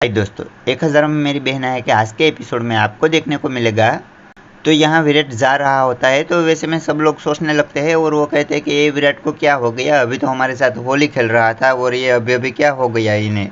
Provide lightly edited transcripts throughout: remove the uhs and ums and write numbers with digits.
हाय दोस्तों, 1000 में मेरी बहन है कि आज के एपिसोड में आपको देखने को मिलेगा। तो यहाँ विराट जा रहा होता है तो वैसे में सब लोग सोचने लगते हैं और वो कहते हैं कि ये विराट को क्या हो गया, अभी तो हमारे साथ होली खेल रहा था और ये अभी अभी क्या हो गया इन्हें।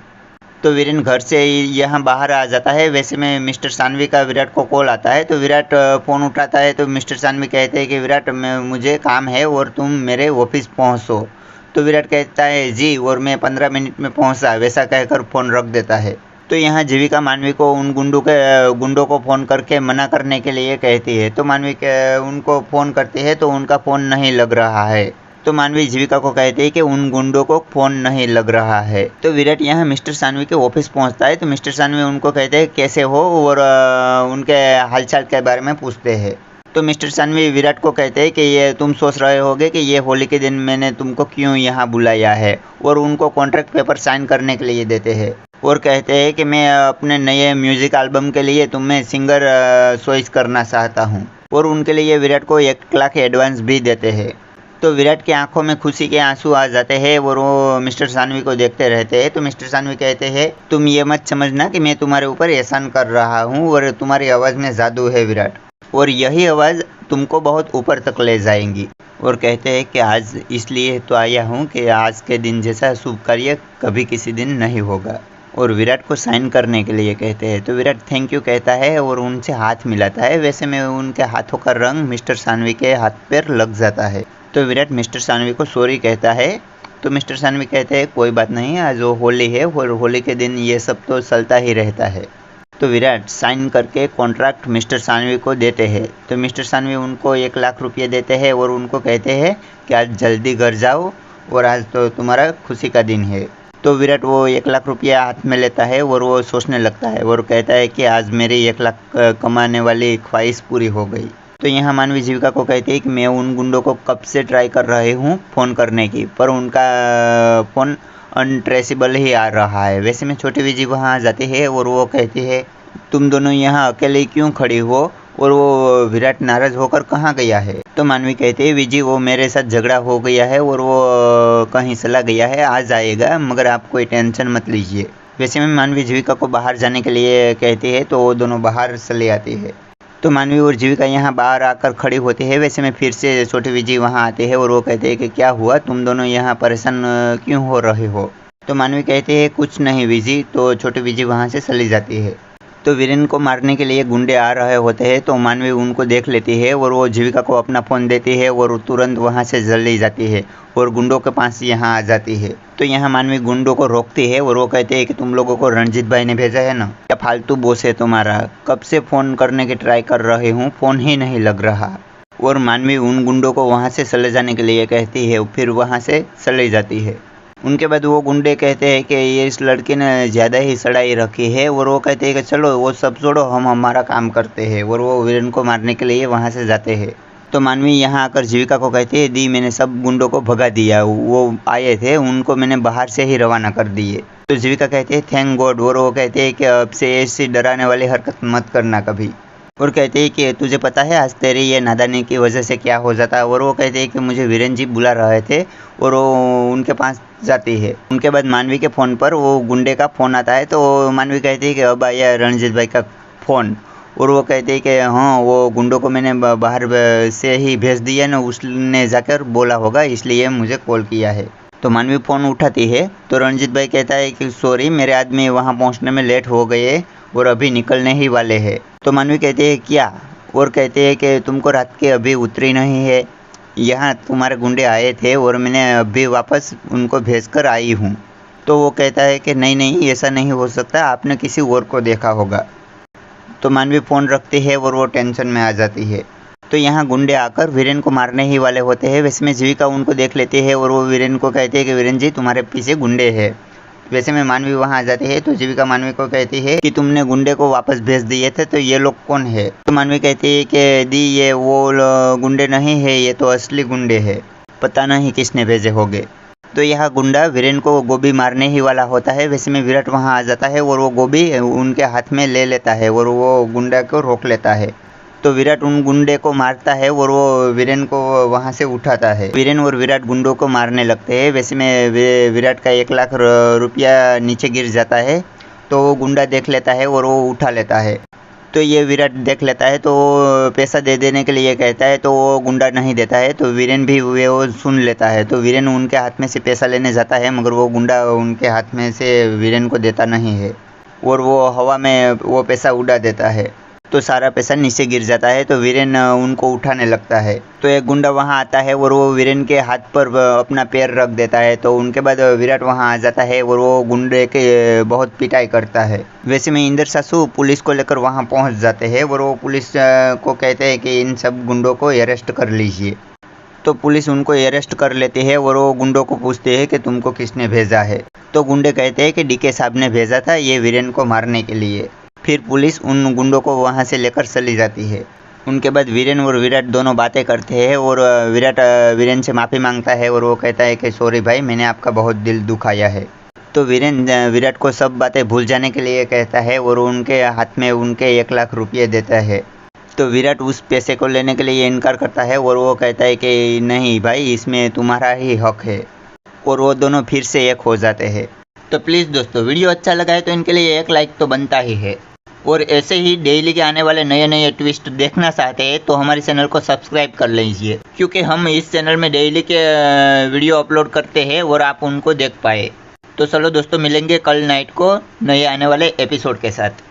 तो वीरेन घर से यहाँ बाहर आ जाता है। वैसे में मिस्टर सानवी का विराट को कॉल आता है तो विराट फ़ोन उठाता है। तो मिस्टर सानवी कहते हैं कि विराट मुझे काम है और तुम मेरे ऑफिस पहुँचो। तो विराट कहता है जी, और मैं 15 मिनट में पहुँचा, वैसा कहकर फ़ोन रख देता है। तो यहाँ जीविका मानवी को उन गुंडों को फ़ोन करके मना करने के लिए कहती है। तो मानवी उनको फ़ोन करती है तो उनका फ़ोन नहीं लग रहा है। तो मानवी जीविका को कहती है कि उन गुंडों को फ़ोन नहीं लग रहा है। तो विराट यहाँ मिस्टर सानवी के ऑफिस पहुँचता है तो मिस्टर सानवी उनको कहते हैं कैसे हो और उनके हालचाल के बारे में पूछते हैं। तो मिस्टर सानवी विराट को कहते हैं कि ये तुम सोच रहे होगे कि ये होली के दिन मैंने तुमको क्यों यहाँ बुलाया है, और उनको कॉन्ट्रैक्ट पेपर साइन करने के लिए देते हैं और कहते हैं कि मैं अपने नए म्यूज़िक एल्बम के लिए तुम्हें सिंगर चॉइस करना चाहता हूँ, और उनके लिए विराट को 1 लाख एडवांस भी देते हैं। तो विराट की आंखों में खुशी के आंसू आ जाते हैं और वो मिस्टर सानवी को देखते रहते हैं। तो मिस्टर सानवी कहते हैं तुम ये मत समझना कि मैं तुम्हारे ऊपर एहसान कर रहा हूँ, और तुम्हारी आवाज़ में जादू है विराट, और यही आवाज़ तुमको बहुत ऊपर तक ले जाएंगी। और कहते हैं कि आज इसलिए तो आया हूँ कि आज के दिन जैसा शुभ कार्य कभी किसी दिन नहीं होगा, और विराट को साइन करने के लिए कहते हैं। तो विराट थैंक यू कहता है और उनसे हाथ मिलाता है। वैसे में उनके हाथों का रंग मिस्टर सानवी के हाथ पर लग जाता है। तो विराट मिस्टर सानवी को सॉरी कहता है। तो मिस्टर सानवी कहते हैं कोई बात नहीं, आज वो होली है और होली के दिन ये सब तो चलता ही रहता है। तो विराट साइन करके कॉन्ट्रैक्ट मिस्टर सानवी को देते हैं। तो मिस्टर सानवी उनको 1 लाख रुपये देते हैं और उनको कहते हैं कि आज जल्दी घर जाओ और आज तो तुम्हारा खुशी का दिन है। तो विराट वो 1 लाख रुपया हाथ में लेता है और वो सोचने लगता है और कहता है कि आज मेरी 1 लाख कमाने वाली ख्वाहिश पूरी हो गई। तो यहाँ मानवी जीविका को कहते हैं कि मैं उन गुंडों को कब से ट्राई कर रही हूँ फ़ोन करने की, पर उनका फ़ोन अनट्रेसेबल ही आ रहा है। वैसे में छोटी विजी वहाँ आ जाती है और वो कहती है तुम दोनों यहाँ अकेले क्यों खड़ी हो, और वो विराट नाराज़ होकर कहाँ गया है। तो मानवी कहते हैं विजी वो मेरे साथ झगड़ा हो गया है और वो कहीं चला गया है, आ जाएगा, मगर आप कोई टेंशन मत लीजिए। वैसे में मानवी जीविका को बाहर जाने के लिए कहती है तो वो दोनों बाहर चले आती है। तो मानवी और जीविका यहाँ बाहर आकर खड़ी होती है। वैसे में फिर से छोटी विजी वहाँ आते हैं और वो कहते हैं कि क्या हुआ, तुम दोनों यहाँ परेशान क्यों हो रहे हो। तो मानवी कहते हैं कुछ नहीं विजी। तो छोटी विजी वहाँ से चली जाती है। तो वीरेन को मारने के लिए गुंडे आ रहे होते हैं तो मानवी उनको देख लेती है और वो जीविका को अपना फ़ोन देती है और तुरंत वहाँ से जल्दी जाती है और गुंडों के पास यहाँ आ जाती है। तो यहाँ मानवी गुंडों को रोकती है और वो कहते हैं कि तुम लोगों को रणजीत भाई ने भेजा है ना, क्या फालतू बॉस है तुम्हारा, कब से फ़ोन करने की ट्राई कर रहे हूँ, फ़ोन ही नहीं लग रहा। और मानवी उन गुंडों को वहाँ से चले जाने के लिए कहती है, फिर वहाँ से चली जाती है। उनके बाद वो गुंडे कहते हैं कि ये इस लड़के ने ज़्यादा ही सड़ाई रखी है, और वो कहते हैं कि चलो वो सब छोड़ो, हम हमारा काम करते हैं, और वो वीरेन को मारने के लिए वहाँ से जाते हैं। तो मानवी यहाँ आकर जीविका को कहती है दी मैंने सब गुंडों को भगा दिया, वो आए थे उनको मैंने बाहर से ही रवाना कर दिए। तो जीविका कहते हैं थैंक गॉड, और वो कहते हैं कि अब से ऐसी डराने वाली हरकत मत करना कभी, और कहते हैं कि तुझे पता है आज तेरी ये नादानी की वजह से क्या हो जाता है। और वो कहते हैं कि मुझे वीरेन जी बुला रहे थे, और वो उनके पास जाती है। उनके बाद मानवी के फ़ोन पर वो गुंडे का फ़ोन आता है। तो मानवी कहती है कि अब आया रणजीत भाई का फ़ोन, और वो कहते हैं कि हाँ वो गुंडों को मैंने बाहर से ही भेज दिया ना, उसने जाकर बोला होगा इसलिए मुझे कॉल किया है। तो मानवी फ़ोन उठाती है तो रणजीत भाई कहता है कि सॉरी मेरे आदमी वहाँ पहुँचने में लेट हो गए और अभी निकलने ही वाले हैं। तो मानवी कहते हैं क्या, और कहते हैं कि तुमको रात के अभी उतरी नहीं है, यहाँ तुम्हारे गुंडे आए थे और मैंने अभी वापस उनको भेजकर आई हूँ। तो वो कहता है कि नहीं नहीं ऐसा नहीं हो सकता, आपने किसी और को देखा होगा। तो मानवी फ़ोन रखती है और वो टेंशन में आ जाती है। तो यहाँ गुंडे आकर वीरेन को मारने ही वाले होते हैं। वैसे में जीविका उनको देख लेती है और वो वीरेन को कहते हैं कि वीरेन जी तुम्हारे पीछे गुंडे हैं। वैसे में मानवी वहाँ आ जाती है तो जीविका मानवी को कहती है कि तुमने गुंडे को वापस भेज दिए थे, तो ये लोग कौन है। तो मानवी कहती है कि दी ये वो गुंडे नहीं है, ये तो असली गुंडे हैं, पता नहीं किसने भेजे होंगे। तो यह गुंडा वीरेन को गोभी मारने ही वाला होता है। वैसे में विराट वहाँ आ जाता है और वो गोभी उनके हाथ में ले लेता है और वो गुंडा को रोक लेता है। तो विराट उन गुंडे को मारता है और वो वीरेन को वहाँ से उठाता है। वीरेन और विराट गुंडों को मारने लगते हैं। वैसे में विराट का 1 लाख रुपया नीचे गिर जाता है तो वो गुंडा देख लेता है और वो उठा लेता है। तो ये विराट देख लेता है तो पैसा दे देने के लिए कहता है, तो वो गुंडा नहीं देता है। तो वीरेन भी वो सुन लेता है। तो वीरेन उनके हाथ में से पैसा लेने जाता है, मगर वो गुंडा उनके हाथ में से वीरेन को देता नहीं है और वो हवा में वो पैसा उड़ा देता है। तो सारा पैसा नीचे गिर जाता है। तो वीरेन उनको उठाने लगता है। तो एक गुंडा वहाँ आता है और वो वीरेन के हाथ पर अपना पैर रख देता है। तो उनके बाद विराट वहाँ आ जाता है और वो गुंडे के बहुत पिटाई करता है। वैसे में इंदर सासू पुलिस को लेकर वहाँ पहुँच जाते हैं और वो पुलिस को कहते हैं कि इन सब गुंडों को अरेस्ट कर लीजिए। तो पुलिस उनको अरेस्ट कर लेती है और वो गुंडों को पूछते हैं कि तुमको किसने भेजा है। तो गुंडे कहते हैं कि डीके साहब ने भेजा था ये वीरेन को मारने के लिए। फिर पुलिस उन गुंडों को वहां से लेकर चली जाती है। उनके बाद वीरेन और विराट दोनों बातें करते हैं और विराट वीरेन से माफ़ी मांगता है और वो कहता है कि सॉरी भाई, मैंने आपका बहुत दिल दुखाया है। तो वीरेन विराट को सब बातें भूल जाने के लिए कहता है और उनके हाथ में उनके 1 लाख रुपये देता है। तो विराट उस पैसे को लेने के लिए इनकार करता है और वो कहता है कि नहीं भाई, इसमें तुम्हारा ही हक है। और वो दोनों फिर से एक हो जाते हैं। तो प्लीज़ दोस्तों, वीडियो अच्छा लगा है तो इनके लिए 1 लाइक तो बनता ही है। और ऐसे ही डेली के आने वाले नए नए ट्विस्ट देखना चाहते हैं तो हमारे चैनल को सब्सक्राइब कर लीजिए, क्योंकि हम इस चैनल में डेली के वीडियो अपलोड करते हैं और आप उनको देख पाए। तो चलो दोस्तों, मिलेंगे कल नाइट को नए आने वाले एपिसोड के साथ।